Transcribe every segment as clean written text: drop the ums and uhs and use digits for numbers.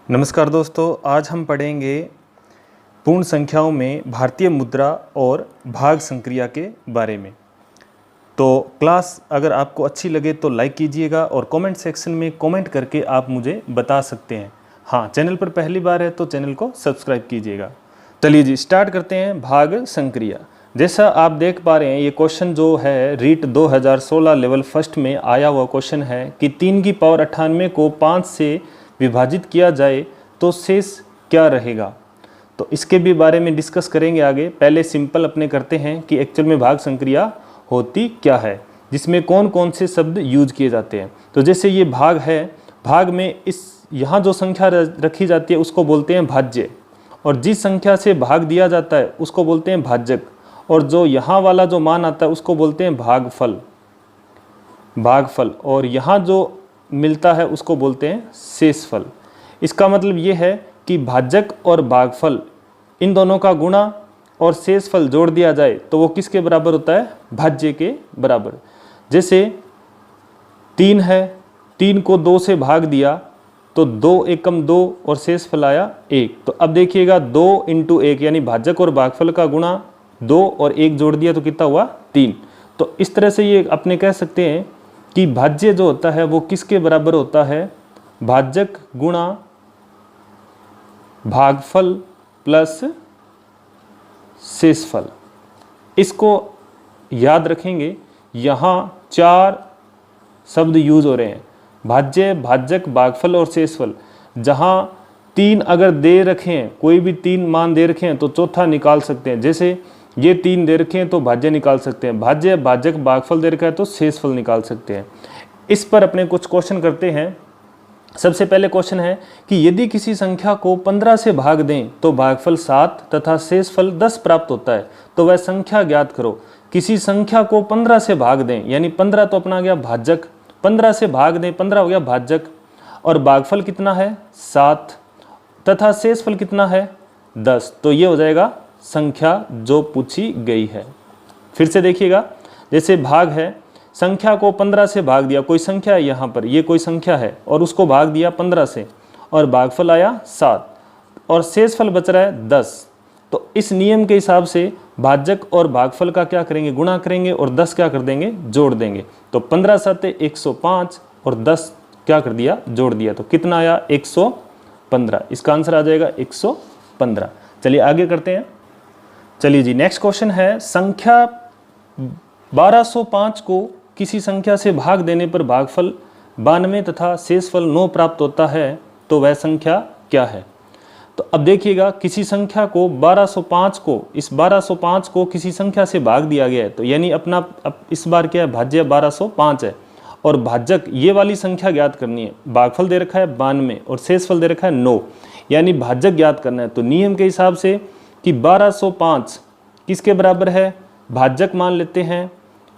नमस्कार दोस्तों, आज हम पढ़ेंगे पूर्ण संख्याओं में भारतीय मुद्रा और भाग संक्रिया के बारे में। तो क्लास अगर आपको अच्छी लगे तो लाइक कीजिएगा और कमेंट सेक्शन में कमेंट करके आप मुझे बता सकते हैं। हाँ, चैनल पर पहली बार है तो चैनल को सब्सक्राइब कीजिएगा। चलिए जी, स्टार्ट करते हैं भाग संक्रिया। जैसा आप देख पा रहे हैं, ये क्वेश्चन जो है रीट 2016 लेवल फर्स्ट में आया हुआ क्वेश्चन है कि 3 की पावर 98 को 5 से विभाजित किया जाए तो शेष क्या रहेगा। तो इसके भी बारे में डिस्कस करेंगे आगे। पहले सिंपल अपने करते हैं कि एक्चुअल में भाग संक्रिया होती क्या है, जिसमें कौन कौन से शब्द यूज किए जाते हैं। तो जैसे ये भाग है, भाग में इस यहाँ जो संख्या रखी जाती है उसको बोलते हैं भाज्य, और जिस संख्या से भाग दिया जाता है उसको बोलते हैं भाजक, और जो यहाँ वाला जो मान आता है उसको बोलते हैं भागफल। और यहाँ जो मिलता है उसको बोलते हैं शेषफल। इसका मतलब ये है कि भाजक और भागफल इन दोनों का गुणा और शेषफल जोड़ दिया जाए तो वो किसके बराबर होता है? भाज्य के बराबर। जैसे 3 है, 3 को 2 से भाग दिया तो 2 एकम 2 और शेषफल आया 1। तो अब देखिएगा 2 × 1 यानी भाजक और भागफल का गुणा 2 और 1 जोड़ दिया तो कितना हुआ? 3। तो इस तरह से ये अपने कह सकते हैं कि भाज्य जो होता है वो किसके बराबर होता है? भाजक गुणा भागफल प्लस शेषफल। इसको याद रखेंगे। यहाँ 4 शब्द यूज हो रहे हैं, भाज्य, भाजक, भागफल और शेषफल। जहाँ 3 अगर दे रखे हैं, कोई भी 3 मान दे रखे हैं तो चौथा निकाल सकते हैं। जैसे ये 3 दे रखे हैं तो भाज्य निकाल सकते हैं, भाज्य, भाजक, भागफल दे रखा है तो शेषफल निकाल सकते हैं। इस पर अपने कुछ क्वेश्चन करते हैं। सबसे पहले क्वेश्चन है कि यदि किसी संख्या को 15 से भाग दें तो भागफल 7 तथा शेषफल 10 प्राप्त होता है, तो वह संख्या ज्ञात करो। किसी संख्या को 15 से भाग दें, यानी 15 तो अपना गया भाजक, 15 से भाग दें, 15 हो गया भाजक, और भागफल कितना है? 7, तथा शेषफल कितना है? 10। तो ये हो जाएगा संख्या जो पूछी गई है। फिर से देखिएगा, जैसे भाग है, संख्या को 15 से भाग दिया, कोई संख्या है यहाँ पर, ये कोई संख्या है और उसको भाग दिया 15 से, और भागफल आया 7 और शेषफल बच रहा है 10। तो इस नियम के हिसाब से भाजक और भागफल का क्या करेंगे? गुणा करेंगे और 10 क्या कर देंगे? जोड़ देंगे। तो 15 7 105 और 10 क्या कर दिया? जोड़ दिया। तो कितना आया? 115। इसका आंसर आ जाएगा 115। चलिए आगे करते हैं। चलिए जी, नेक्स्ट क्वेश्चन है, संख्या 1205 को किसी संख्या से भाग देने पर भागफल 92 तथा शेषफल 9 प्राप्त होता है, तो वह संख्या क्या है? तो अब देखिएगा, किसी संख्या को 1205 को, इस 1205 को किसी संख्या से भाग दिया गया है, तो यानी अपना अब इस बार क्या है? भाज्य 1205 है और भाजक ये वाली संख्या ज्ञात करनी है। भागफल दे रखा है 92 और शेषफल दे रखा है 9, यानी भाजक ज्ञात करना है। तो नियम के हिसाब से कि 1205 किसके बराबर है? भाजक मान लेते हैं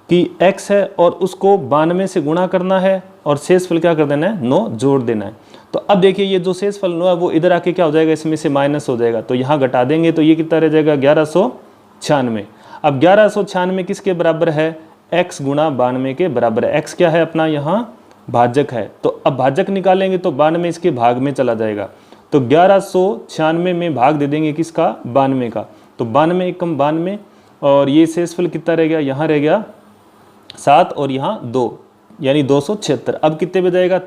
कि x है और उसको 92 से गुणा करना है और शेषफल क्या कर देना है? 9 जोड़ देना है। तो अब देखिए, ये जो शेषफल 9 है वो इधर आके क्या हो जाएगा? इसमें से माइनस हो जाएगा, तो यहाँ घटा देंगे तो ये कितना रह जाएगा? 1196। अब 1196 किसके बराबर है? x गुणा 92 के बराबर है। x क्या है अपना? यहाँ भाजक है। तो अब भाजक निकालेंगे तो 92 इसके भाग में चला जाएगा, तो 1196 में भाग दे देंगे किसका? 92 का। तो 92 एकम 92, और ये शेषफल कितना रह गया? यहाँ रह गया 7 और यहाँ 2, यानी 276। अब कितने पे जाएगा?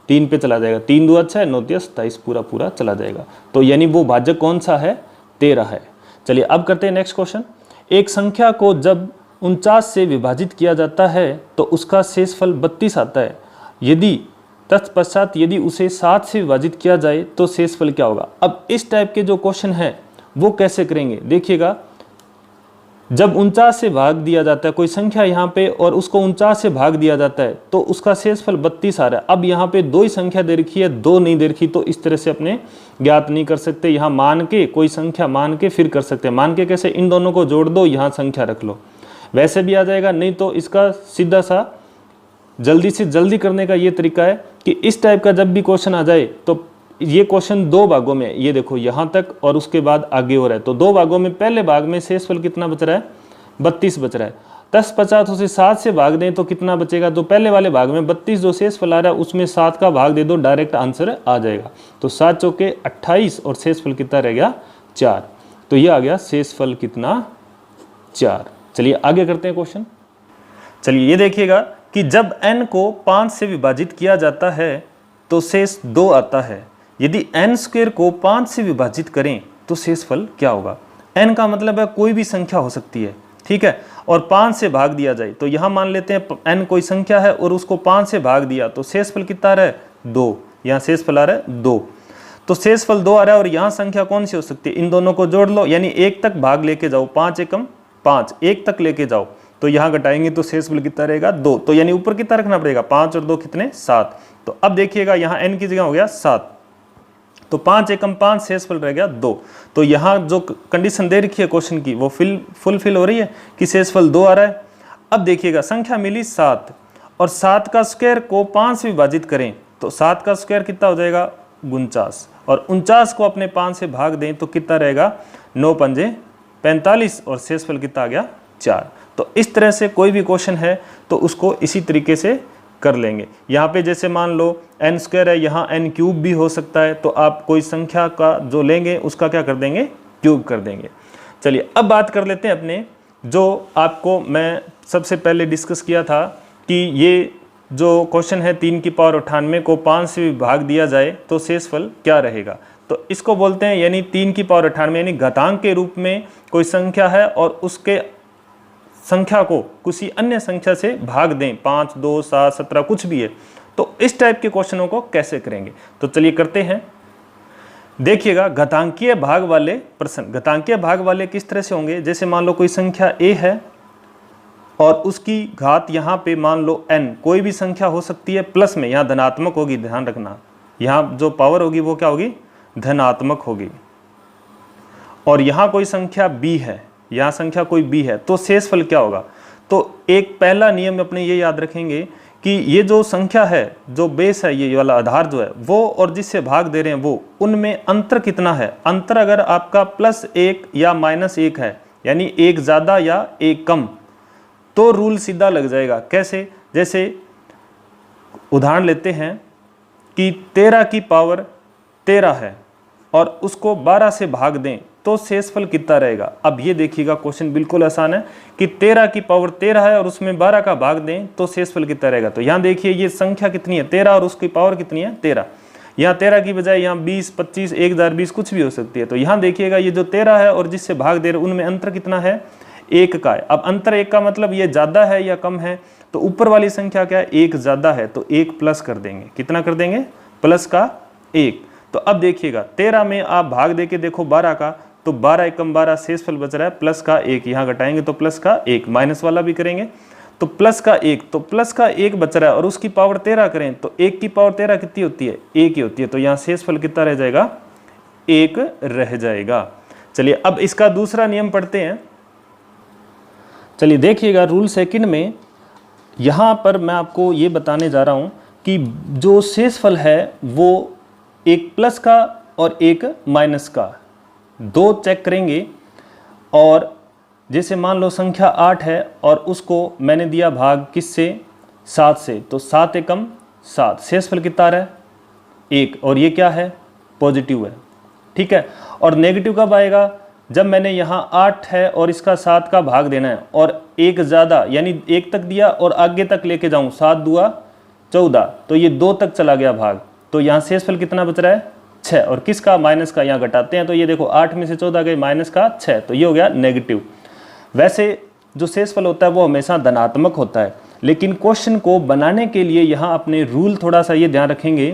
3 पे चला जाएगा। 3 2 अच्छा है, 9 27 पूरा चला जाएगा। तो यानी वो भाजक कौन सा है? 13 है। चलिए अब करते हैं नेक्स्ट क्वेश्चन। एक संख्या को जब 49 से विभाजित किया जाता है तो उसका शेषफल 32 आता है। यदि तत्पश्चात यदि उसे 7 से विभाजित किया जाए तो शेषफल क्या होगा? अब इस टाइप के जो क्वेश्चन है वो कैसे करेंगे? देखिएगा, जब 49 से भाग दिया जाता है कोई संख्या यहाँ पे और उसको 49 से भाग दिया जाता है तो उसका शेषफल 32 आ रहा है। अब यहाँ पे 2 ही संख्या दे रखी है, 2 नहीं दे रखी, तो इस तरह से अपने ज्ञात नहीं कर सकते। यहाँ मान के, कोई संख्या मान के फिर कर सकते हैं। मान के कैसे? इन दोनों को जोड़ दो, यहाँ संख्या रख लो, वैसे भी आ जाएगा। नहीं तो इसका सीधा सा जल्दी से जल्दी करने का ये तरीका है कि इस टाइप का जब भी क्वेश्चन आ जाए तो ये क्वेश्चन 2 भागों में, ये देखो यहाँ तक और उसके बाद आगे हो रहा है, तो 2 भागों में पहले भाग में शेषफल कितना बच रहा है? 32 बच रहा है। 10 50 उसे 7 से भाग दें तो कितना बचेगा, तो पहले वाले भाग में 32 जो शेषफल आ रहा है उसमें 7 का भाग दे दो, डायरेक्ट आंसर आ जाएगा। तो 7 चौके 28 और शेषफल कितना रह गया 4। तो ये आ गया शेषफल कितना 4। चलिए आगे करते हैं क्वेश्चन। चलिए ये देखिएगा कि जब n को 5 से विभाजित किया जाता है तो शेष 2 आता है। यदि n स्क्वायर को 5 से विभाजित करें तो शेषफल क्या होगा। n का मतलब है कोई भी संख्या हो सकती है, ठीक है, और 5 से भाग दिया जाए। तो यहाँ मान लेते हैं n कोई संख्या है और उसको 5 से भाग दिया तो शेषफल कितना आ रहा है 2। यहाँ शेषफल आ रहा है 2, तो शेषफल 2 आ रहा है। और यहाँ संख्या कौन सी हो सकती है, इन दोनों को जोड़ लो, यानी 1 तक भाग लेके जाओ, 5 एकम 5, 1 तक लेके जाओ तो यहाँ घटाएंगे तो शेषफल कितना रहेगा 2। तो यानी ऊपर कितना रखना पड़ेगा, 5 और 2 कितने 7। तो अब देखिएगा यहाँ n की जगह हो गया 7, तो 5 एकम 5 शेषफल रह गया 2। तो यहाँ जो कंडीशन दे रखी है क्वेश्चन की वो फुलफिल हो रही है कि शेषफल 2 आ रहा है। अब देखिएगा संख्या मिली 7 और 7 का स्क्वायर को 5 से विभाजित करें तो 7 का स्क्वायर कितना हो जाएगा 49, और 49 को अपने 5 से भाग दें तो कितना रहेगा 9 पंजे 45 और शेषफल कितना आ गया 4। तो इस तरह से कोई भी क्वेश्चन है तो उसको इसी तरीके से कर लेंगे। यहाँ पे जैसे मान लो n स्क्वायर है, यहाँ n क्यूब भी हो सकता है, तो आप कोई संख्या का जो लेंगे उसका क्या कर देंगे क्यूब कर देंगे। चलिए अब बात कर लेते हैं अपने, जो आपको मैं सबसे पहले डिस्कस किया था कि ये जो क्वेश्चन है 3 की पावर 98 को 5 से भाग दिया जाए तो शेषफल क्या रहेगा। तो इसको बोलते हैं यानी 3 की पावर 98 यानी घातांक के रूप में कोई संख्या है और उसके संख्या को किसी अन्य संख्या से भाग दें, 5 2 7 17 कुछ भी है। तो इस टाइप के क्वेश्चनों को कैसे करेंगे, तो चलिए करते हैं। देखिएगा घातांकीय भाग वाले प्रश्न, घातांकीय भाग वाले किस तरह से होंगे, जैसे मान लो कोई संख्या a है और उसकी घात यहाँ पे मान लो n, कोई भी संख्या हो सकती है प्लस में, यहाँ धनात्मक होगी, ध्यान रखना, यहाँ जो पावर होगी वो क्या होगी धनात्मक होगी। और यहाँ कोई संख्या b है, यहाँ संख्या कोई b है, तो शेषफल क्या होगा। तो एक पहला नियम अपने ये याद रखेंगे कि ये जो संख्या है, जो बेस है, ये वाला आधार जो है वो और जिससे भाग दे रहे हैं वो, उनमें अंतर कितना है। अंतर अगर आपका +1 या -1 है, यानी एक ज़्यादा या एक कम, तो रूल सीधा लग जाएगा। कैसे, जैसे उदाहरण लेते हैं कि 13 की पावर 13 है और उसको 12 से भाग दें तो शेषफल कितना रहेगा। अब ये देखिएगा क्वेश्चन बिल्कुल आसान है कि 13 की पावर 13 है और उसमें 12 का भाग दें तो शेषफल कितना रहेगा। तो यहाँ देखिए ये संख्या कितनी है 13 और उसकी पावर कितनी है 13। यहाँ 13 की बजाय यहाँ 20 25 1020 कुछ भी हो सकती है। तो यहाँ देखिएगा ये जो 13 है और जिससे भाग दे रहे उनमें अंतर कितना है 1 का है। अब अंतर 1 का मतलब ये ज़्यादा है या कम है, तो ऊपर वाली संख्या क्या है 1 ज़्यादा है तो 1 प्लस कर देंगे। कितना कर देंगे प्लस का 1। तो अब देखिएगा 13 में आप भाग दे के देखो 12 का, तो 12 एकम 12 शेषफल बच रहा है प्लस का 1। यहाँ घटाएंगे तो प्लस का 1, माइनस वाला भी करेंगे तो प्लस का 1, तो प्लस का 1 बच रहा है और उसकी पावर 13 करें तो 1 की पावर 13 कितनी होती है 1 ही होती है। तो यहाँ शेषफल कितना रह जाएगा 1 रह जाएगा। चलिए अब इसका दूसरा नियम पढ़ते हैं। चलिए देखिएगा रूल सेकंड में यहाँ पर मैं आपको ये बताने जा रहा हूँ कि जो शेषफल है वो एक प्लस का और एक माइनस का, दो चेक करेंगे। और जैसे मान लो संख्या 8 है और उसको मैंने दिया भाग किससे 7 से, तो 7 एकम 7, शेषफल कितना आ रहा है 1, और ये क्या है पॉजिटिव है, ठीक है। और नेगेटिव कब आएगा, जब मैंने यहाँ 8 है और इसका 7 का भाग देना है और एक ज़्यादा यानी 1 तक दिया और आगे तक लेके जाऊँ 7 दूआ 14, तो ये 2 तक चला गया भाग, तो यहाँ शेषफल कितना बच रहा है 6, और किसका माइनस का, यहाँ घटाते हैं तो ये देखो 8 में से 14 गए माइनस का 6, तो ये हो गया नेगेटिव। वैसे जो शेषफल होता है वो हमेशा धनात्मक होता है, लेकिन क्वेश्चन को बनाने के लिए यहाँ अपने रूल थोड़ा सा ये ध्यान रखेंगे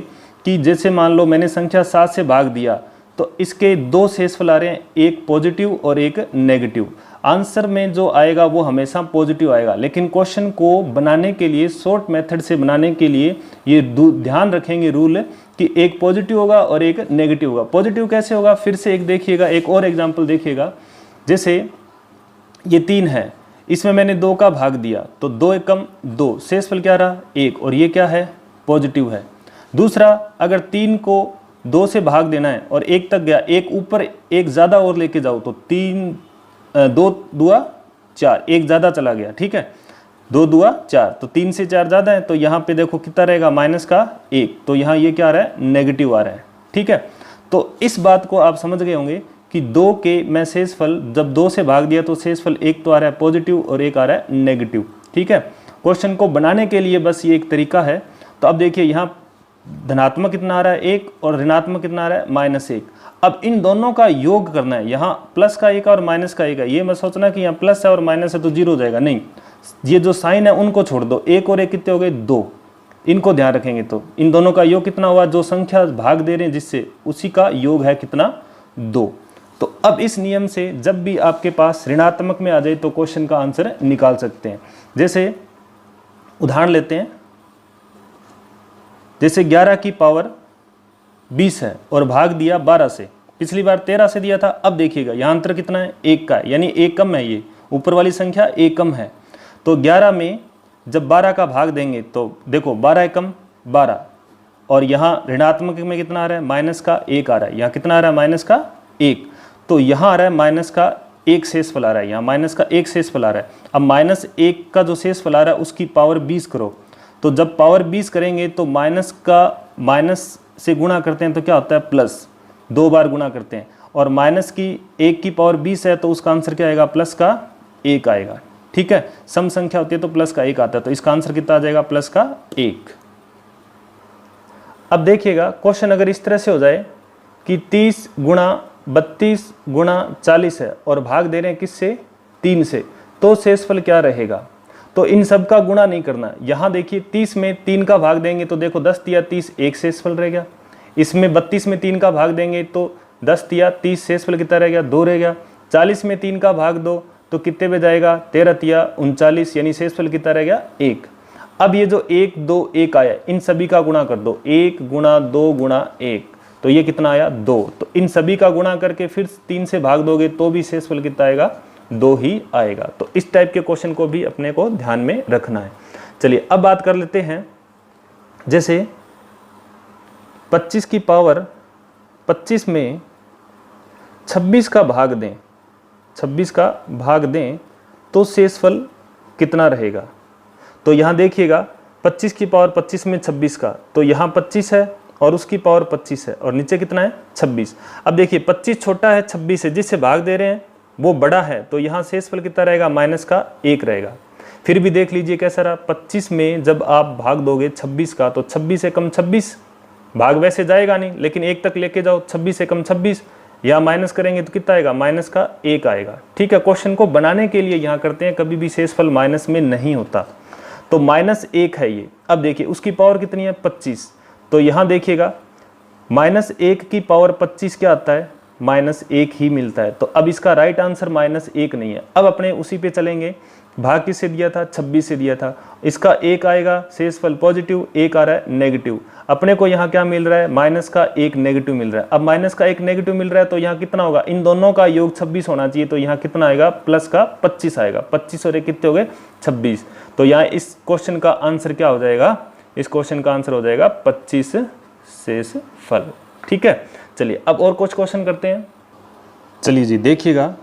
कि जैसे मान लो मैंने संख्या 7 से भाग दिया तो इसके 2 शेषफल आ रहे हैं, एक पॉजिटिव और एक नेगेटिव। आंसर में जो आएगा वो हमेशा पॉजिटिव आएगा, लेकिन क्वेश्चन को बनाने के लिए शॉर्ट मेथड से बनाने के लिए ये ध्यान रखेंगे रूल कि एक पॉजिटिव होगा और एक नेगेटिव होगा। पॉजिटिव कैसे होगा, फिर से एक देखिएगा, एक और एग्जाम्पल देखिएगा। जैसे ये 3 है, इसमें मैंने 2 का भाग दिया तो 2 एकम 2, शेषफल क्या रहा 1, और ये क्या है पॉजिटिव है। दूसरा, अगर 3 को 2 से भाग देना है और 1 तक गया, एक ऊपर एक ज़्यादा और लेके जाओ तो 2 दूआ 4, एक ज़्यादा चला गया, ठीक है, 2 दूआ 4, तो 3 से 4 ज़्यादा है, तो यहाँ पे देखो कितना रहेगा माइनस का 1, तो यहाँ ये क्या आ रहा है, नेगेटिव आ रहा है, ठीक है। तो इस बात को आप समझ गए होंगे कि 2 के मैं शेषफल जब 2 से भाग दिया तो शेषफल एक तो आ रहा है पॉजिटिव और एक आ रहा है नेगेटिव, ठीक है। क्वेश्चन को बनाने के लिए बस ये एक तरीका है। तो अब देखिए यहाँ धनात्मक कितना आ रहा है 1 और ऋणात्मक कितना आ रहा है -1। अब इन दोनों का योग करना है, यहाँ प्लस का 1 और माइनस का 1 है, ये मत सोचना कि यहाँ प्लस है और माइनस है तो 0 हो जाएगा, नहीं, ये जो साइन है उनको छोड़ दो, 1 और 1 कितने हो गए 2, इनको ध्यान रखेंगे तो इन दोनों का योग कितना हुआ, जो संख्या भाग दे रहे हैं जिससे उसी का योग है कितना 2। तो अब इस नियम से जब भी आपके पास ऋणात्मक में आ जाए तो क्वेश्चन का आंसर निकाल सकते हैं। जैसे उदाहरण लेते हैं, जैसे 11 की पावर 20 है और भाग दिया 12 से, पिछली बार 13 से दिया था, अब देखिएगा यहाँ अंतर कितना है 1 का है, यानी 1 कम है, ये ऊपर वाली संख्या 1 कम है। तो 11 में जब 12 का भाग देंगे तो देखो 12 एकम 12, और यहाँ ऋणात्मक में कितना आ रहा है माइनस का 1 आ रहा है, यहाँ कितना आ रहा है माइनस का 1, तो यहाँ आ रहा है माइनस का 1 शेषफल आ रहा है, यहाँ माइनस का 1 शेषफल आ रहा है। अब -1 का जो शेषफल आ रहा है उसकी पावर 20 करो, तो जब पावर 20 करेंगे तो माइनस का माइनस से गुणा करते हैं तो क्या होता है प्लस, 2 बार गुणा करते हैं, और माइनस की 1 की पावर 20 है तो उसका आंसर क्या आएगा प्लस का 1 आएगा, ठीक है। सम संख्या होती है तो प्लस का 1 आता है, तो इसका आंसर कितना आ जाएगा प्लस का 1। अब देखिएगा क्वेश्चन अगर इस तरह से हो जाए कि 30 गुणा 32 गुणा 40 है और भाग दे रहे हैं किससे 3 से, तो शेषफल क्या रहेगा। तो इन सब का गुणा नहीं करना, यहाँ देखिए 30 में 3 का भाग देंगे तो देखो 10 तिया 30 1 शेषफल रह गया, इसमें 32 में 3 का भाग देंगे तो 10 तिया 30 शेषफल कितना रह गया 2 रह गया, 40 में 3 का भाग दो तो कितने पे जाएगा 13 तिया 39, यानी शेषफल कितना रह गया 1। अब ये जो 1 2 1 आया इन सभी का गुणा कर दो, 1 गुणा 2 गुणा 1, तो ये कितना आया 2, तो इन सभी का गुणा करके फिर 3 से भाग दोगे तो भी शेषफल कितना आएगा 2 ही आएगा। तो इस टाइप के क्वेश्चन को भी अपने को ध्यान में रखना है। चलिए अब बात कर लेते हैं, जैसे 25 की पावर 25 में 26 का भाग दें, 26 का भाग दें तो शेषफल कितना रहेगा। तो यहाँ देखिएगा 25 की पावर 25 में 26 का, तो यहाँ 25 है और उसकी पावर 25 है और नीचे कितना है 26। अब देखिए 25 छोटा है 26 से, जिससे भाग दे रहे हैं वो बड़ा है, तो यहाँ शेषफल कितना रहेगा माइनस का 1 रहेगा। फिर भी देख लीजिए कैसा रहा, 25 में जब आप भाग दोगे 26 का तो 26 से कम 26, भाग वैसे जाएगा नहीं लेकिन 1 तक लेके जाओ, 26 से कम 26, या माइनस करेंगे तो कितना आएगा माइनस का 1 आएगा, ठीक है। क्वेश्चन को बनाने के लिए यहाँ करते हैं, कभी भी शेषफल माइनस में नहीं होता, तो -1 है ये। अब देखिए उसकी पावर कितनी है 25, तो यहाँ देखिएगा -1 की पावर 25 क्या आता है -1 ही मिलता है, तो अब इसका राइट आंसर -1 नहीं है। अब अपने उसी पे चलेंगे, भाग किससे दिया था 26 से दिया था, इसका 1 आएगा शेषफल पॉजिटिव, 1 आ रहा है नेगेटिव, अपने को यहाँ क्या मिल रहा है माइनस का 1 नेगेटिव मिल रहा है। अब माइनस का 1 नेगेटिव मिल रहा है तो यहाँ कितना होगा, इन दोनों का योग 26 होना चाहिए, तो यहाँ कितना आएगा प्लस का 25 आएगा, 25 और 1 कितने हो गए 26, तो यहाँ इस क्वेश्चन का आंसर क्या हो जाएगा, इस क्वेश्चन का आंसर हो जाएगा 25 शेषफल, ठीक है। चलिए अब और कुछ क्वेश्चन करते हैं। चलिए जी देखिएगा,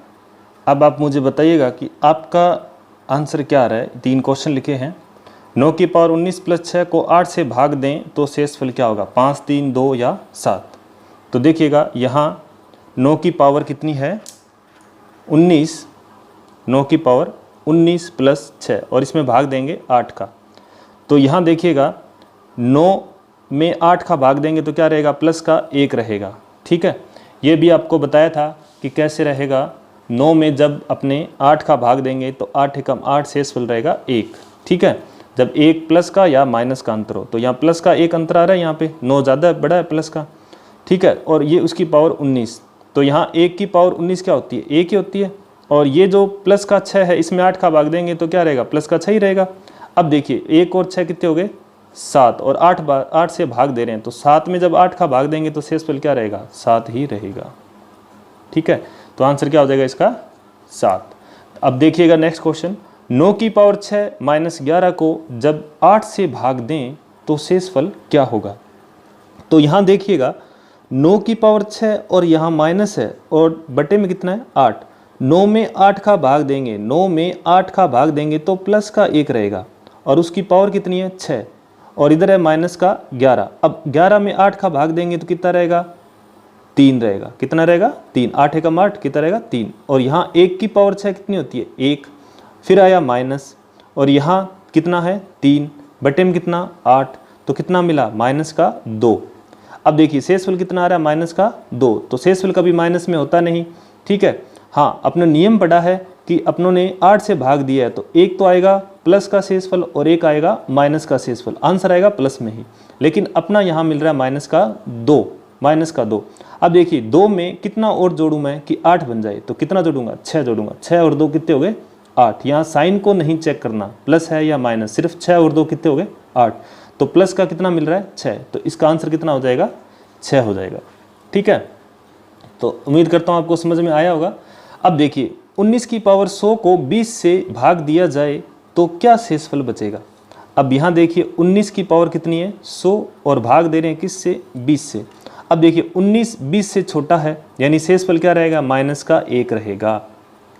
अब आप मुझे बताइएगा कि आपका आंसर क्या आ रहा है। 3 क्वेश्चन लिखे हैं, 9 की पावर 19 प्लस 6 को 8 से भाग दें तो शेषफल क्या होगा, 5 3 2 या 7। तो देखिएगा यहाँ 9 की पावर कितनी है 19, 9 की पावर 19 प्लस 6 और इसमें भाग देंगे 8 का, तो यहाँ देखिएगा 9 में 8 का भाग देंगे तो क्या रहेगा प्लस का 1 रहेगा, ठीक है। ये भी आपको बताया था कि कैसे रहेगा, 9 में जब अपने 8 का भाग देंगे तो 8 एकम 8 शेषफल रहेगा 1, ठीक है। जब 1 प्लस का या माइनस का अंतर हो, तो यहाँ प्लस का 1 अंतर आ रहा है, यहाँ पे 9 ज़्यादा बड़ा है प्लस का, ठीक है, और ये उसकी पावर 19, तो यहाँ 1 की पावर 19 क्या होती है 1 ही होती है, और ये जो प्लस का 6 है इसमें 8 का भाग देंगे तो क्या रहेगा प्लस का 6 ही रहेगा। अब देखिए 1 और 6 कितने हो गए 7, और 8 से भाग दे रहे हैं तो 7 में जब 8 का भाग देंगे तो शेषफल क्या रहेगा 7 ही रहेगा, ठीक है। तो आंसर क्या हो जाएगा इसका 7। अब देखिएगा नेक्स्ट क्वेश्चन, 9 की पावर 6 माइनस 11 को जब 8 से भाग दें तो शेषफल क्या होगा। तो यहाँ देखिएगा 9 की पावर 6 और यहाँ माइनस है और बटे में कितना है 8, 9 में 8 का भाग देंगे, 9 में 8 का भाग देंगे तो प्लस का 1 रहेगा और उसकी पावर कितनी है 6, और इधर है माइनस का 11। अब 11 में 8 का भाग देंगे तो कितना रहेगा 3 रहेगा। कितना रहेगा 3, 8 एकम 8 कितना रहेगा 3। और यहाँ 1 की पावर 6 कितनी होती है 1, फिर आया माइनस, और यहाँ कितना है 3 बटे में कितना 8, तो कितना मिला माइनस का 2। अब देखिए शेषफल कितना आ रहा है माइनस का 2, तो शेषफल कभी माइनस में होता नहीं, ठीक है। हाँ, अपना नियम पढ़ा है कि अपनों ने 8 से भाग दिया है तो एक तो आएगा प्लस का शेषफल और एक आएगा माइनस का शेषफल, आंसर आएगा प्लस में ही। लेकिन अपना यहाँ मिल रहा है माइनस का 2। अब देखिए 2 में कितना और जोड़ूं मैं कि 8 बन जाए, तो कितना जोड़ूंगा 6 जोड़ूंगा, 6 और 2 कितने हो गए 8। यहाँ साइन को नहीं चेक करना प्लस है या माइनस, सिर्फ 6 और 2 कितने हो गए 8, तो प्लस का कितना मिल रहा है 6, तो इसका आंसर कितना हो जाएगा 6 हो जाएगा, ठीक है। तो उम्मीद करता हूँ आपको समझ में आया होगा। अब देखिए 19 की पावर 100 को 20 से भाग दिया जाए तो क्या शेषफल बचेगा। अब यहाँ देखिए 19 की पावर कितनी है 100 और भाग दे रहे हैं किससे 20 से। अब देखिए 19 20 से छोटा है, यानी शेषफल क्या रहेगा माइनस का 1 रहेगा।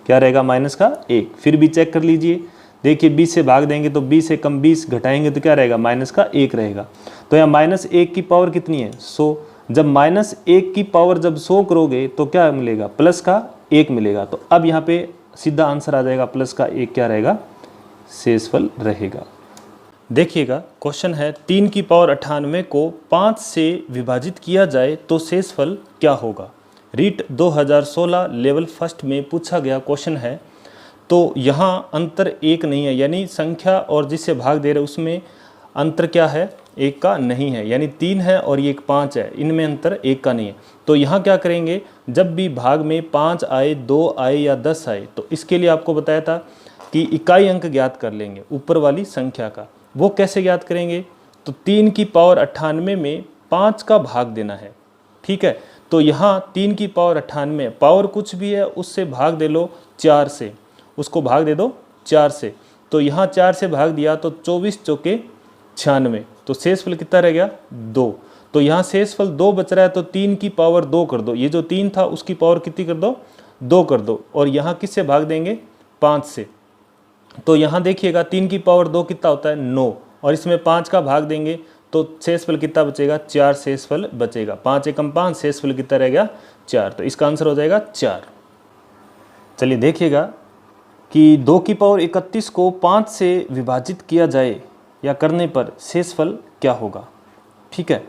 क्या रहेगा माइनस का 1। फिर भी चेक कर लीजिए, देखिए 20 से भाग देंगे तो 20 से कम 20 घटाएंगे तो क्या रहेगा माइनस का 1 रहेगा। तो यहाँ माइनस 1 की पावर कितनी है 100, जब माइनस 1 की पावर जब 100 करोगे तो क्या मिलेगा प्लस का 1 मिलेगा। तो अब यहाँ पे सीधा आंसर आ जाएगा प्लस का 1 क्या रहेगा शेषफल रहेगा। देखिएगा क्वेश्चन है 3 की पावर 98 को 5 से विभाजित किया जाए तो शेषफल क्या होगा। रीट 2016 लेवल फर्स्ट में पूछा गया क्वेश्चन है। तो यहाँ अंतर 1 नहीं है, यानी संख्या और जिससे भाग दे रहे उसमें अंतर क्या है 1 का नहीं है, यानी 3 है और ये 5 है, इनमें अंतर 1 का नहीं है। तो यहाँ क्या करेंगे, जब भी भाग में 5 आए 2 आए या 10 आए तो इसके लिए आपको बताया था कि इकाई अंक ज्ञात कर लेंगे ऊपर वाली संख्या का। वो कैसे ज्ञात करेंगे, तो 3 की पावर 98 में 5 का भाग देना है, ठीक है। तो यहाँ 3 की पावर 98 पावर कुछ भी है उससे भाग दे लो 4 से, उसको भाग दे दो 4 से। तो यहाँ 4 से भाग दिया तो 24 चौके 96, तो शेषफल कितना रह गया 2। तो यहाँ शेषफल 2 बच रहा है, तो 3 की पावर 2 कर दो, ये जो 3 था उसकी पावर कितनी कर दो 2 कर दो, और यहाँ किससे भाग देंगे 5 से। तो यहाँ देखिएगा 3 की पावर 2 कितना होता है 9, और इसमें 5 का भाग देंगे तो शेषफल कितना बचेगा 4 शेषफल बचेगा। 5 एकम 5 शेषफल कितना रह गया 4, तो इसका आंसर हो जाएगा 4। चलिए देखिएगा कि 2 की पावर 31 को 5 से विभाजित किया जाए या करने पर शेषफल क्या होगा, ठीक है।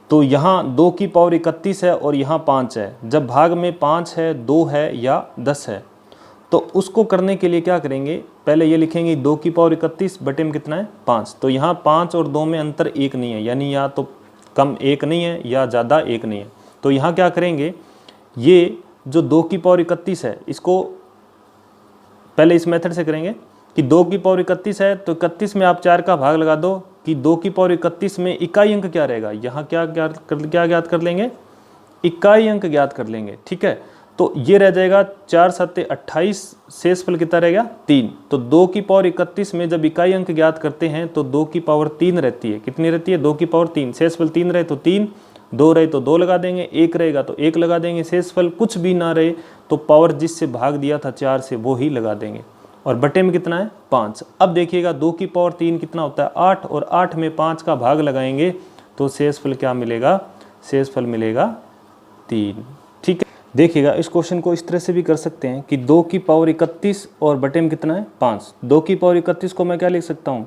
तो यहाँ 2 की पावर 31 है और यहाँ 5 है, जब भाग में 5 है 2 है या 10 है तो उसको करने के लिए क्या करेंगे, पहले ये लिखेंगे 2 की पावर 31 बटे में कितना है 5। तो यहाँ 5 और 2 में अंतर 1 नहीं है, यानी या तो कम 1 नहीं है या ज़्यादा 1 नहीं है। तो यहाँ क्या करेंगे, ये जो 2 की पावर 31 है इसको पहले इस मेथड से करेंगे कि 2 की पावर 31 है तो 31 में आप 4 का भाग लगा दो कि 2 की पावर 31 में इकाई अंक क्या रहेगा, यहाँ क्या ज्ञात कर लेंगे इकाई अंक ज्ञात कर लेंगे, ठीक है। तो ये रह जाएगा 4 7 28, शेषफल कितना रहेगा 3। तो 2 की पावर 31 में जब इकाई अंक ज्ञात करते हैं तो 2 की पावर 3 रहती है, कितनी रहती है 2 की पावर 3। शेषफल 3 रहे तो 3, 2 रहे तो 2 लगा देंगे, 1 रहेगा तो 1 लगा देंगे, शेषफल कुछ भी ना रहे तो पावर जिससे भाग दिया था 4 से वो ही लगा देंगे, और बटे में कितना है 5। अब देखिएगा 2 की पावर 3 कितना होता है 8, और 8 में 5 का भाग लगाएंगे तो शेषफल क्या मिलेगा, शेषफल मिलेगा 3, ठीक है। देखिएगा इस क्वेश्चन को इस तरह से भी कर सकते हैं कि 2 की पावर 31 और बटे में कितना है 5। 2 की पावर 31 को मैं क्या लिख सकता हूँ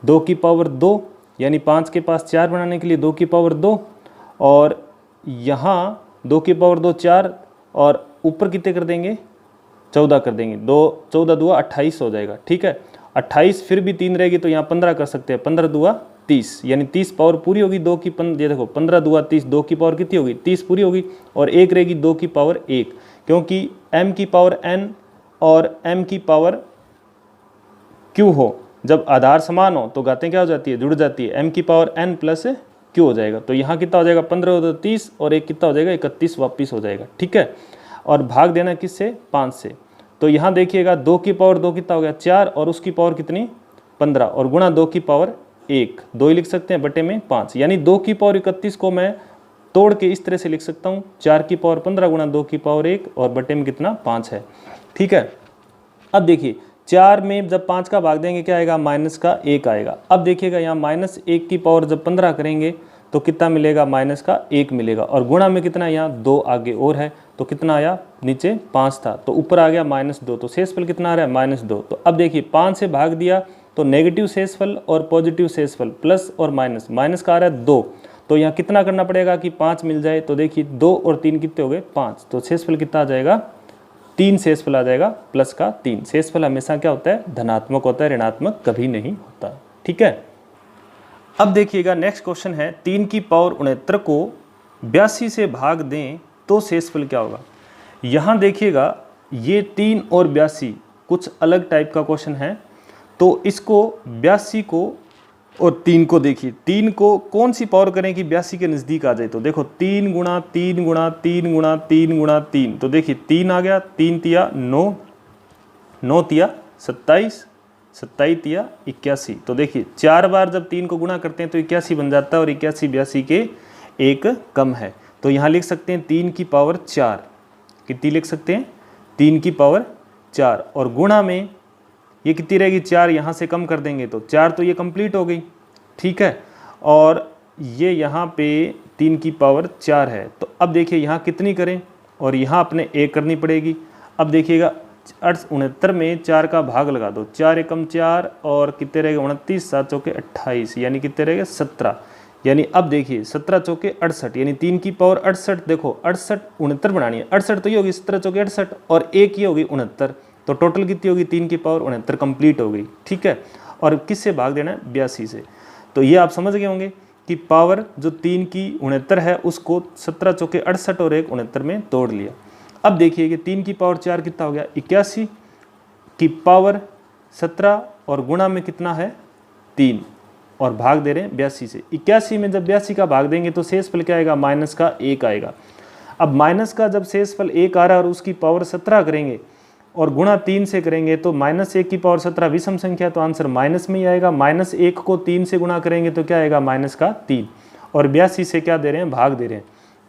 2 की पावर 2, यानी 5 के पास 4 बनाने के लिए 2 की पावर 2, और यहाँ 2 की पावर 2 4, और ऊपर कितने कर देंगे 14 कर देंगे, 2 14 दुआ 28 हो जाएगा, ठीक है। 28 फिर भी 3 रहेगी तो यहाँ 15 कर सकते हैं, 15 दुआ 30, यानी 30 पावर पूरी होगी 2 की, ये देखो 15 दुआ 30, 2 की पावर कितनी होगी 30 पूरी होगी, और 1 रहेगी 2 की पावर 1, क्योंकि m की पावर n और m की पावर q हो, जब आधार समान हो तो घातें क्या हो जाती है जुड़ जाती है, m की पावर n प्लस q हो जाएगा। तो यहाँ कितना हो जाएगा 15 हो 30, और 1 कितना हो जाएगा 31 वापिस हो जाएगा, ठीक है। और भाग देना किससे 5 से। तो यहाँ देखिएगा 2 की पावर 2 कितना हो गया 4, और उसकी पावर कितनी 15, और गुणा 2 की पावर 1, 2 ही लिख सकते हैं बटे में 5, यानी 2 की पावर 31 को मैं तोड़ के इस तरह से लिख सकता हूँ 4 की पावर 15 गुणा 2 की पावर 1 और बटे में कितना 5 है। ठीक है। अब देखिए 4 में जब 5 का भाग देंगे क्या आएगा, माइनस का 1 आएगा। अब देखिएगा यहाँ -1 की पावर जब 15 करेंगे तो कितना मिलेगा, माइनस का 1 मिलेगा। और गुणा में कितना, यहाँ 2 आगे और है तो कितना आया, नीचे 5 था तो ऊपर आ गया -2, तो शेषफल कितना आ रहा है, -2। तो अब देखिए 5 से भाग दिया तो नेगेटिव शेषफल और पॉजिटिव शेषफल, प्लस और माइनस, माइनस का आ रहा है 2, तो यहाँ कितना करना पड़ेगा कि 5 मिल जाए। तो देखिए 2 और 3 कितने हो गए, 5, तो शेषफल कितना आ जाएगा, 3 शेषफल आ जाएगा, प्लस का 3। शेषफल हमेशा क्या होता है, धनात्मक होता है, ऋणात्मक कभी नहीं होता। ठीक है। अब देखिएगा नेक्स्ट क्वेश्चन है, 3 की पावर 69 को 82 से भाग दें तो शेषफल क्या होगा। यहाँ देखिएगा ये 3 और 82 कुछ अलग टाइप का क्वेश्चन है, तो इसको 82 को और 3 को देखिए, 3 को कौन सी पावर करें कि 82 के नज़दीक आ जाए। तो देखो 3 गुणा 3 गुणा 3 गुणा 3 गुणा 3, तो देखिए 3 आ गया, 3 तिया 9, 9 तिया 27, 27 तिया 81। तो देखिए 4 बार जब 3 को गुणा करते हैं तो 81 बन जाता है, और 81 82 के एक कम है। तो यहाँ लिख सकते हैं 3 की पावर 4, कितनी लिख सकते हैं, 3 की पावर 4, और गुणा में ये कितनी रहेगी, 4 यहाँ से कम कर देंगे तो 4, तो ये कंप्लीट हो गई। ठीक है। और ये यहाँ पे 3 की पावर 4 है, तो अब देखिए यहाँ कितनी करें, और यहाँ अपने 1 करनी पड़ेगी। अब देखिएगा 69 में 4 का भाग लगा दो, 4 एकम 4 और कितने रहेगा 29, 7 चौके 28, यानी कितने रहेगा 17, यानी अब देखिए 17 चौके 68, यानी 3 की पावर 68। देखो 68 69 बनानी है, 68 तो ये होगी 17 चौके 68 और 1 ये होगी 69, तो टोटल कितनी होगी, 3 की पावर 69 कंप्लीट हो गई। ठीक है। और किससे भाग देना है, 82 से। तो ये आप समझ गए होंगे कि पावर जो 3 की 69 है उसको 17 चौके 68 और 1 69 में तोड़ लिया। अब देखिए कि 3 की पावर 4 कितना हो गया, 81 की पावर 17 और गुणा में कितना है 3, और भाग दे रहे हैं 82 से। 81 में जब 82 का भाग देंगे तो शेषफल क्या आएगा, माइनस का 1 आएगा। अब माइनस का जब शेषफल 1 आ रहा है और उसकी पावर 17 करेंगे और गुणा 3 से करेंगे तो -1 की पावर 17 विषम संख्या, तो आंसर माइनस में ही आएगा। -1 को 3 से गुणा करेंगे तो क्या आएगा, माइनस का 3, और 82 से क्या दे रहे हैं, भाग दे रहे हैं।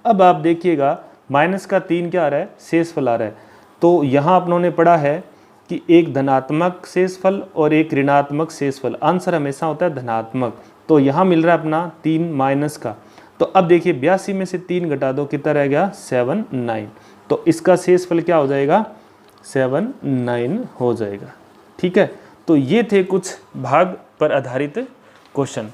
अब आप देखिएगा माइनस का 3 क्या आ रहा है, शेषफल आ रहा है। तो यहाँ अपनों पढ़ा है कि एक धनात्मक शेषफल और एक ऋणात्मक शेषफल, आंसर हमेशा होता है धनात्मक। तो यहाँ मिल रहा है अपना 3 माइनस का। तो अब देखिए 82 में से 3 घटा दो, कितना रह गया 7 9, तो इसका शेषफल क्या हो जाएगा, 7 9 हो जाएगा। ठीक है। तो ये थे कुछ भाग पर आधारित क्वेश्चन।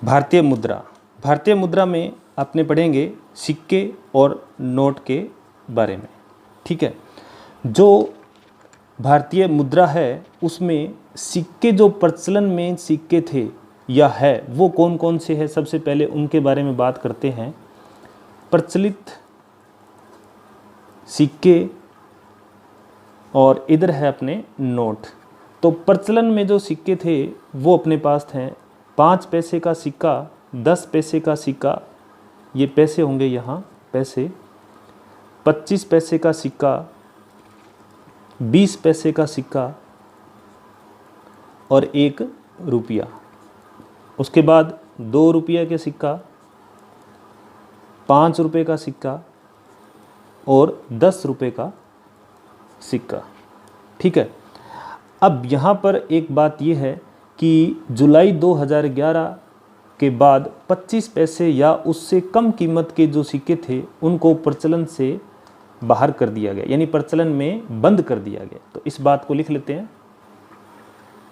भारतीय मुद्रा, भारतीय मुद्रा में आपने पढ़ेंगे सिक्के और नोट के बारे में। ठीक है। जो भारतीय मुद्रा है उसमें सिक्के, जो प्रचलन में सिक्के थे या है वो कौन कौन से हैं, सबसे पहले उनके बारे में बात करते हैं। प्रचलित सिक्के और इधर है अपने नोट। तो प्रचलन में जो सिक्के थे वो अपने पास हैं 5 पैसे का सिक्का, 10 पैसे का सिक्का, ये पैसे होंगे यहाँ पैसे, 25 पैसे का सिक्का, 20 पैसे का सिक्का और 1 रुपया। उसके बाद 2 रुपये के सिक्का, 5 रुपये का सिक्का और 10 रुपये का सिक्का। ठीक है। अब यहाँ पर एक बात यह है कि जुलाई 2011 के बाद 25 पैसे या उससे कम कीमत के जो सिक्के थे उनको प्रचलन से बाहर कर दिया गया, यानी प्रचलन में बंद कर दिया गया। तो इस बात को लिख लेते हैं,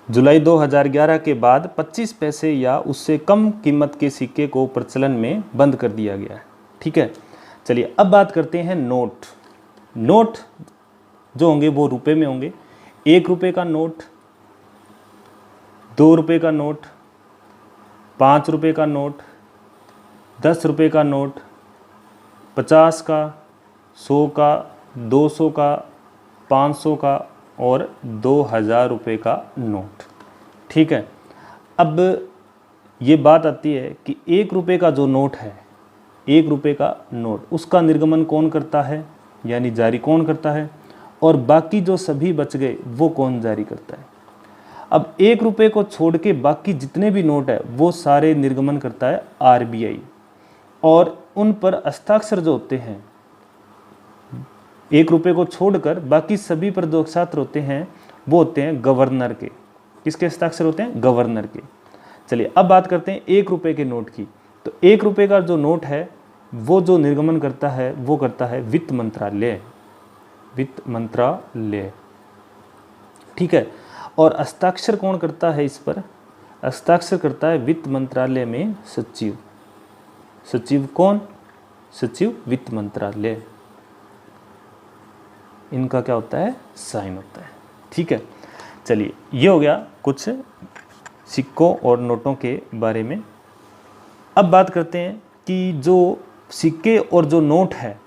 जुलाई 2011 के बाद 25 पैसे या उससे कम कीमत के सिक्के को प्रचलन में बंद कर दिया गया है। ठीक है। चलिए अब बात करते हैं नोट। नोट जो होंगे वो रुपए में होंगे। 1 रुपये का नोट, 2 रुपये का नोट, 5 रुपये का नोट, 10 रुपये का नोट, 50 का, 100 का, 200 का, 500 का और 2000 रुपये का नोट। ठीक है। अब ये बात आती है कि 1 रुपये का जो नोट है, 1 रुपये का नोट, उसका निर्गमन कौन करता है, यानी जारी कौन करता है, और बाकी जो सभी बच गए वो कौन जारी करता है। अब 1 रुपये को छोड़ के बाकी जितने भी नोट है वो सारे निर्गमन करता है RBI, और उन पर हस्ताक्षर जो होते हैं ₹1 को छोड़कर बाकी सभी पर जो हस्ताक्षर होते हैं वो होते हैं गवर्नर के। किसके हस्ताक्षर होते हैं? गवर्नर के। चलिए अब बात करते हैं ₹1 के नोट की। तो ₹1 का जो नोट है वो जो निर्गमन करता है वो करता है वित्त मंत्रालय। वित्त मंत्रालय, ठीक है। और हस्ताक्षर कौन करता है इस पर? हस्ताक्षर करता है वित्त मंत्रालय में सचिव। सचिव कौन? सचिव वित्त मंत्रालय। इनका क्या होता है? साइन होता है, ठीक है। चलिए ये हो गया कुछ सिक्कों और नोटों के बारे में। अब बात करते हैं कि जो सिक्के और जो नोट है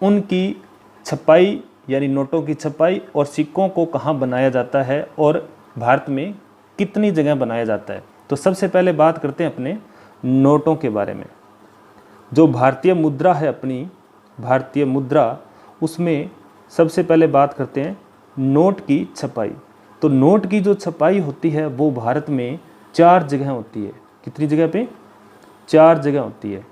उनकी छपाई यानी नोटों की छपाई और सिक्कों को कहाँ बनाया जाता है और भारत में कितनी जगह बनाया जाता है। तो सबसे पहले बात करते हैं अपने नोटों के बारे में। जो भारतीय मुद्रा है अपनी भारतीय मुद्रा, उसमें सबसे पहले बात करते हैं नोट की छपाई। तो नोट की जो छपाई होती है वो भारत में 4 जगह होती है। कितनी जगह पे? 4 जगह होती है।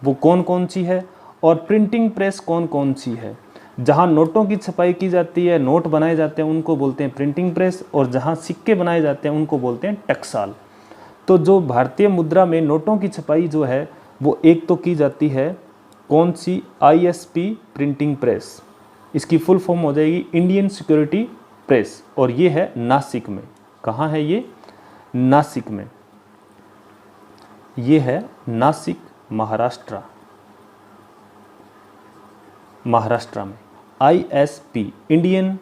वो कौन कौन सी है और प्रिंटिंग प्रेस कौन कौन सी है? जहाँ नोटों की छपाई की जाती है, नोट बनाए जाते हैं, उनको बोलते हैं प्रिंटिंग प्रेस, और जहाँ सिक्के बनाए जाते हैं उनको बोलते हैं टकसाल। तो जो भारतीय मुद्रा में नोटों की छपाई जो है वो एक तो की जाती है कौन सी? ISP printing press. इसकी फुल फॉर्म हो जाएगी इंडियन सिक्योरिटी प्रेस, और ये है नासिक में। कहाँ है ये? नासिक में। ये है नासिक, महाराष्ट्र। महाराष्ट्र में ISP इंडियन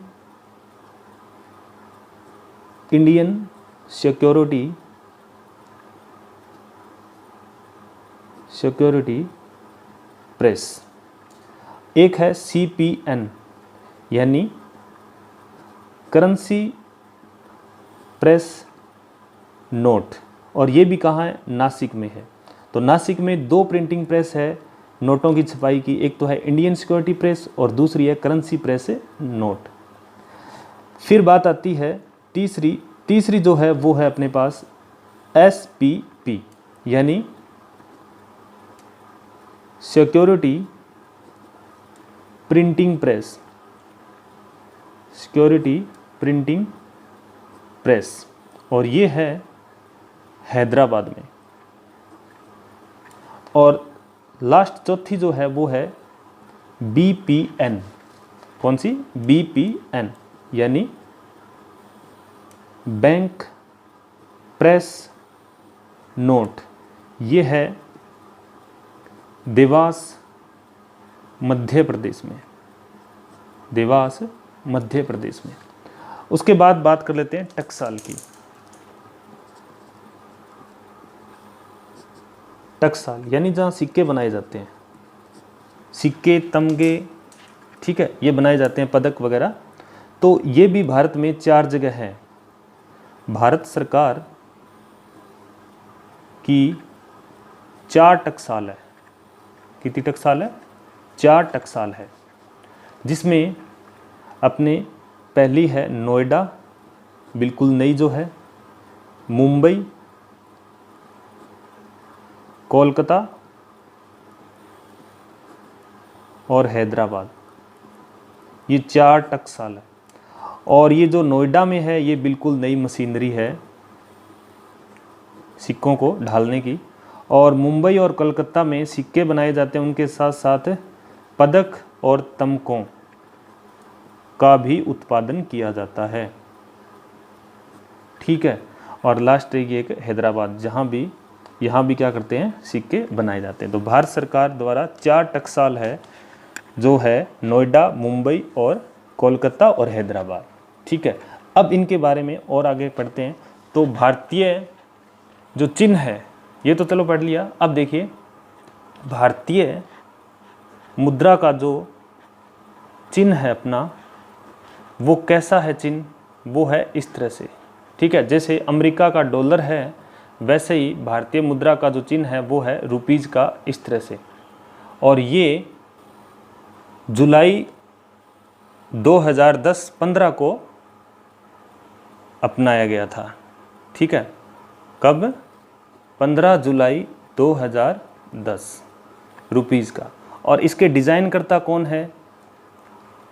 सिक्योरिटी प्रेस। एक है CPN यानी करेंसी प्रेस नोट, और ये भी कहाँ है? नासिक में है। तो नासिक में 2 प्रिंटिंग प्रेस है नोटों की छपाई की, एक तो है इंडियन सिक्योरिटी प्रेस और दूसरी है करेंसी प्रेस नोट। फिर बात आती है तीसरी जो है वो है अपने पास SPP यानी security printing press. Security printing press, और ये है हैदराबाद में। और लास्ट चौथी जो है वो है BPN। कौन सी? BPN यानी बैंक प्रेस नोट। ये है देवास, मध्य प्रदेश में। देवास, मध्य प्रदेश में। उसके बाद बात कर लेते हैं टकसाल की। टकसाल यानी जहाँ सिक्के बनाए जाते हैं, सिक्के, तमगे, ठीक है, ये बनाए जाते हैं, पदक वगैरह। तो ये भी भारत में 4 जगह है। भारत सरकार की 4 टकसाल है। कितनी टकसाल है? 4 टकसाल है, जिसमें अपने पहली है नोएडा, बिल्कुल नई जो है, मुंबई, कोलकाता और हैदराबाद। ये 4 टकसाल है। और ये जो नोएडा में है ये बिल्कुल नई मशीनरी है सिक्कों को ढालने की। और मुंबई और कोलकाता में सिक्के बनाए जाते हैं, उनके साथ साथ पदक और तमकों का भी उत्पादन किया जाता है, ठीक है। और लास्ट एक हैदराबाद, यहाँ भी क्या करते हैं? सिक्के बनाए जाते हैं। तो भारत सरकार द्वारा 4 टकसाल है, जो है नोएडा, मुंबई और कोलकाता और हैदराबाद, ठीक है। अब इनके बारे में और आगे पढ़ते हैं। तो भारतीय जो चिन्ह है ये तो चलो पढ़ लिया। अब देखिए भारतीय मुद्रा का जो चिन्ह है अपना, वो कैसा है चिन्ह? वो है इस तरह से, ठीक है। जैसे अमेरिका का डॉलर है, वैसे ही भारतीय मुद्रा का जो चिन्ह है वो है रुपीज़ का, इस तरह से। और ये जुलाई 2010-15 को अपनाया गया था, ठीक है। कब? 15 जुलाई 2010 रुपीज़ का। और इसके डिज़ाइन करता कौन है?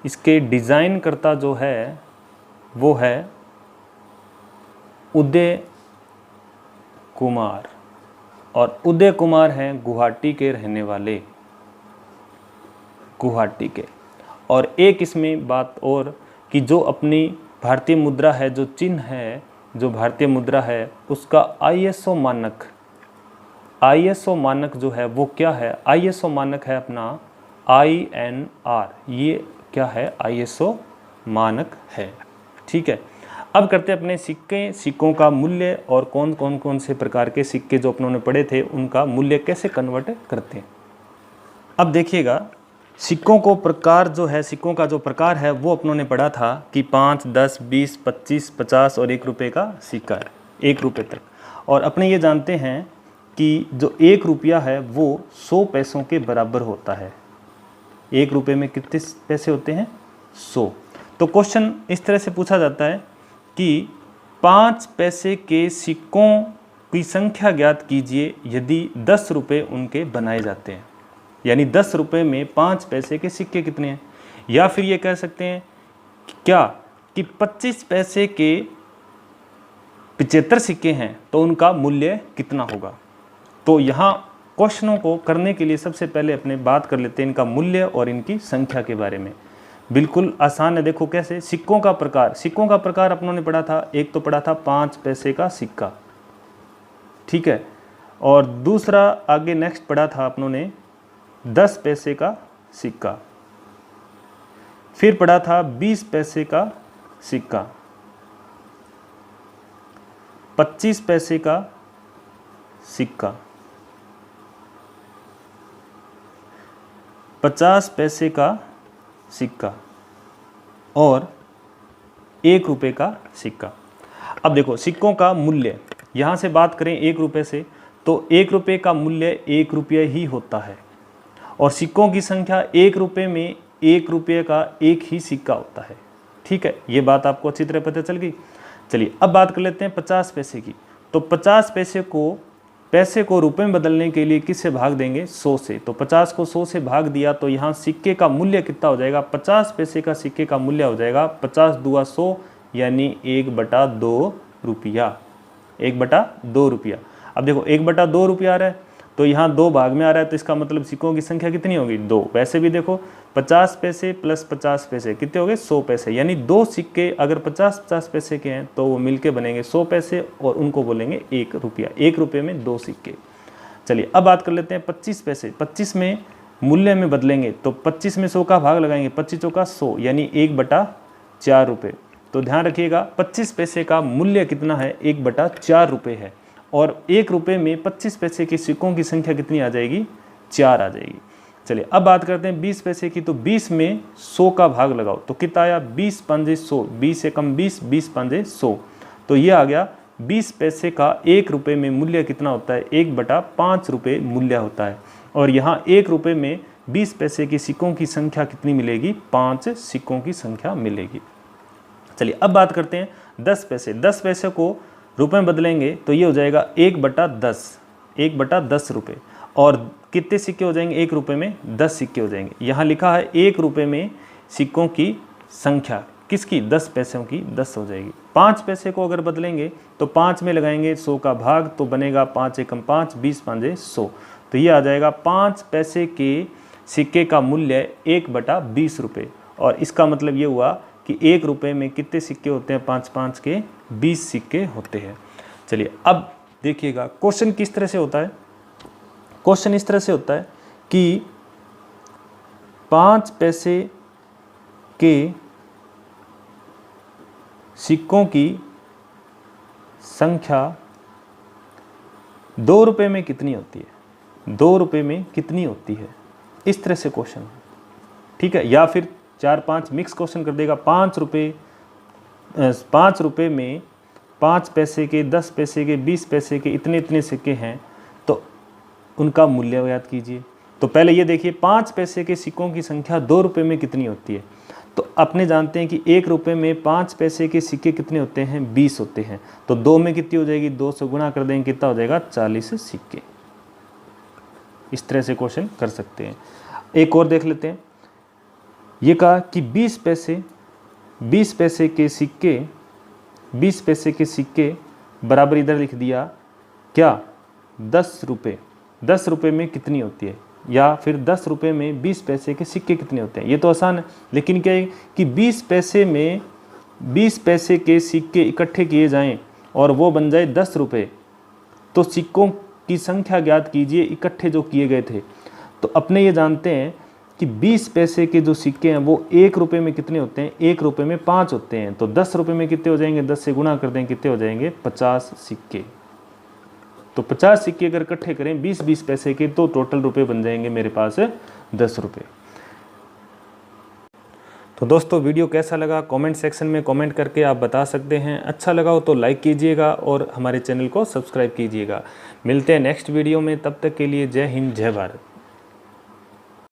इसके डिज़ाइन करता जो है वो है उदय कुमार, और उदय कुमार हैं गुवाहाटी के रहने वाले, गुवाहाटी के। और एक इसमें बात और कि जो अपनी भारतीय मुद्रा है, जो चिन्ह है, जो भारतीय मुद्रा है उसका आईएसओ मानक जो है वो क्या है? आईएसओ मानक है अपना INR, ये क्या है? आईएसओ मानक है। ठीक है, अब करते हैं अपने सिक्कों का मूल्य और कौन से प्रकार के सिक्के जो अपनों ने पढ़े थे उनका मूल्य कैसे कन्वर्ट करते हैं। अब देखिएगा, सिक्कों को प्रकार जो है, सिक्कों का जो प्रकार है वो अपनों ने पढ़ा था कि 5, 10, 20, 25, 50 और 1 रुपये का सिक्का है, 1 रुपये तक। और अपने ये जानते हैं कि जो 1 रुपया है वो 100 पैसों के बराबर होता है। 1 रुपये में कितने पैसे होते हैं? 100। तो क्वेश्चन इस तरह से पूछा जाता है कि 5 पैसे के सिक्कों की संख्या ज्ञात कीजिए यदि 10 रुपये उनके बनाए जाते हैं। यानी 10 रुपये में 5 पैसे के सिक्के कितने हैं? या फिर ये कह सकते हैं क्या कि 25 पैसे के 75 सिक्के हैं तो उनका मूल्य कितना होगा। तो यहाँ क्वेश्चनों को करने के लिए सबसे पहले अपने बात कर लेते हैं इनका मूल्य और इनकी संख्या के बारे में। बिल्कुल आसान है, देखो कैसे। सिक्कों का प्रकार अपनों ने पढ़ा था, एक तो पढ़ा था 5 पैसे का सिक्का, ठीक है, और दूसरा आगे नेक्स्ट पढ़ा था अपनों ने 10 पैसे का सिक्का, फिर पढ़ा था 20 पैसे का सिक्का, 25 पैसे का सिक्का, 50 पैसे का सिक्का और 1 रुपये का सिक्का। अब देखो सिक्कों का मूल्य, यहाँ से बात करें 1 रुपये से, तो 1 रुपये का मूल्य 1 रुपये ही होता है, और सिक्कों की संख्या 1 रुपये में 1 रुपये का एक ही सिक्का होता है। ठीक है, ये बात आपको अच्छी तरह पता चल गई। चलिए अब बात कर लेते हैं 50 पैसे की। तो 50 पैसे को रुपए में बदलने के लिए किससे भाग देंगे? 100 से। तो 50 को 100 से भाग दिया तो यहाँ सिक्के का मूल्य कितना हो जाएगा? 50 पैसे का सिक्के का मूल्य हो जाएगा 50 दूआ 100 यानी 1/2 रुपया, 1/2 रुपया। अब देखो 1/2 रुपया आ रहा है तो यहाँ 2 भाग में आ रहा है, तो इसका मतलब सिक्कों की संख्या कितनी होगी? 2। वैसे भी देखो 50 पैसे प्लस 50 पैसे कितने हो गए? 100 पैसे। यानी 2 सिक्के अगर 50-50 पैसे के हैं तो वो मिलके बनेंगे 100 पैसे और उनको बोलेंगे 1 रुपया। 1 रुपये में 2 सिक्के। चलिए अब बात कर लेते हैं 25 पैसे। 25 में मूल्य में बदलेंगे तो 25 में 100 का भाग लगाएंगे, 25 चौका 100 यानी 1/4 रुपये। तो ध्यान रखिएगा 25 पैसे का मूल्य कितना है? 1/4 रुपये है, और 1 रुपये में 25 पैसे के सिक्कों की संख्या कितनी आ जाएगी? 4 आ जाएगी। चलिए अब बात करते हैं 20 पैसे की। तो 20 में 100 का भाग लगाओ तो कितना आया? 20 पंजे 100, 20 से कम 20, 20 पंजे 100। तो ये आ गया 20 पैसे का 1 रुपये में मूल्य कितना होता है? 1/5 रुपये मूल्य होता है। और यहाँ 1 रुपये में 20 पैसे के सिक्कों की संख्या कितनी मिलेगी? 5 सिक्कों की संख्या मिलेगी। चलिए अब बात करते हैं 10 पैसे। 10 पैसे को रुपए में बदलेंगे तो ये हो जाएगा 1/10 रुपये। और कितने सिक्के हो जाएंगे? 1 रुपये में 10 सिक्के हो जाएंगे। यहाँ लिखा है 1 रुपये में सिक्कों की संख्या किसकी? 10 पैसों की 10 हो जाएगी। 5 पैसे को अगर बदलेंगे तो 5 में लगाएंगे 100 का भाग तो बनेगा 5 एकम 5, 20 पंजे 100। तो ये आ जाएगा 5 पैसे के सिक्के का मूल्य 1/20 रुपये। और इसका मतलब ये हुआ कि 1 रुपये में कितने सिक्के होते हैं? 5-5 के 20 सिक्के होते हैं। चलिए अब देखिएगा क्वेश्चन किस तरह से होता है। क्वेश्चन इस तरह से होता है कि 5 पैसे के सिक्कों की संख्या 2 रुपये में कितनी होती है? 2 रुपये में कितनी होती है? इस तरह से क्वेश्चन है, ठीक है। या फिर 4-5 मिक्स क्वेश्चन कर देगा। 5 रुपये में 5 पैसे के, 10 पैसे के, 20 पैसे के इतने सिक्के हैं तो उनका मूल्य याद कीजिए। तो पहले ये देखिए 5 पैसे के सिक्कों की संख्या 2 रुपये में कितनी होती है। तो अपने जानते हैं कि 1 रुपये में 5 पैसे के सिक्के कितने होते हैं? 20 होते हैं। तो 2 में कितनी हो जाएगी? 2 से गुणा कर देंगे, कितना हो जाएगा? 40 सिक्के। इस तरह से क्वेश्चन कर सकते हैं। एक और देख लेते हैं। ये कहा कि 20 पैसे के सिक्के बराबर इधर लिख दिया क्या 10 रुपये। 10 रुपये में कितनी होती है, या फिर 10 रुपये में 20 पैसे के सिक्के कितने होते हैं। ये तो आसान है, लेकिन क्या है कि 20 पैसे में 20 पैसे के सिक्के इकट्ठे किए जाएं और वो बन जाए 10 रुपये, तो सिक्कों की संख्या ज्ञात कीजिए इकट्ठे जो किए गए थे। तो अपने ये जानते हैं कि 20 पैसे के जो सिक्के हैं वो 1 रुपये में कितने होते हैं, 1 रुपये में 5 होते हैं। तो 10 रुपये में कितने हो जाएंगे, 10 से गुणा कर दें, कितने हो जाएंगे 50 सिक्के। तो 50 सिक्के अगर इकट्ठे करें 20-20 पैसे के, तो टोटल रुपए बन जाएंगे मेरे पास 10 रुपये। तो दोस्तों वीडियो कैसा लगा कमेंट सेक्शन में कमेंट करके आप बता सकते हैं। अच्छा लगा हो तो लाइक कीजिएगा और हमारे चैनल को सब्सक्राइब कीजिएगा। मिलते हैं नेक्स्ट वीडियो में, तब तक के लिए जय हिंद जय भारत।